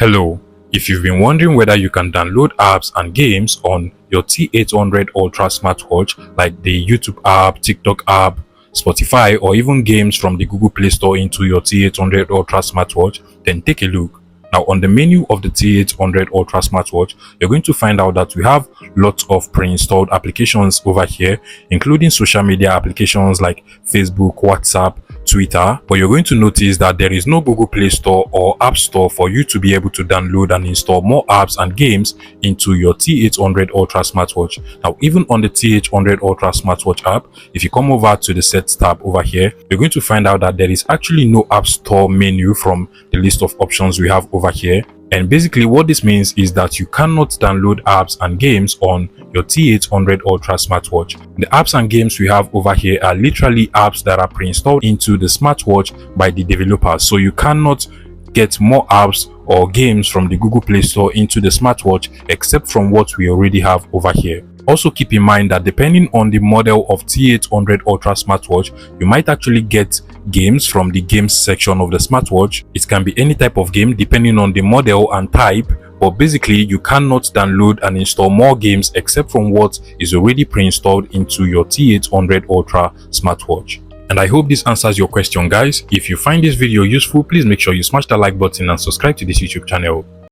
Hello, if you've been wondering whether you can download apps and games on your T800 Ultra smartwatch like the YouTube app, TikTok app, Spotify, or even games from the Google Play Store into your T800 Ultra smartwatch, then take a look. Now, on the menu of the T800 Ultra smartwatch, you're going to find out that we have lots of pre-installed applications over here, including social media applications like Facebook, WhatsApp, Twitter, but you're going to notice that there is no Google Play Store or App Store for you to be able to download and install more apps and games into your T800 Ultra smartwatch. Now, even on the T800 Ultra smartwatch app, if you come over to the Settings tab over here, you're going to find out that there is actually no App Store menu from the list of options we have over here. And basically what this means is that you cannot download apps and games on your T800 Ultra smartwatch. The apps and games we have over here are literally apps that are pre-installed into the smartwatch by the developers. So you cannot get more apps or games from the Google Play Store into the smartwatch except from what we already have over here. Also keep in mind that depending on the model of T800 Ultra smartwatch, you might actually get games from the games section of the smartwatch. It can be any type of game depending on the model and type, but basically you cannot download and install more games except from what is already pre-installed into your T800 Ultra smartwatch. And I hope this answers your question, guys. If you find this video useful, please make sure you smash the like button and subscribe to this YouTube channel.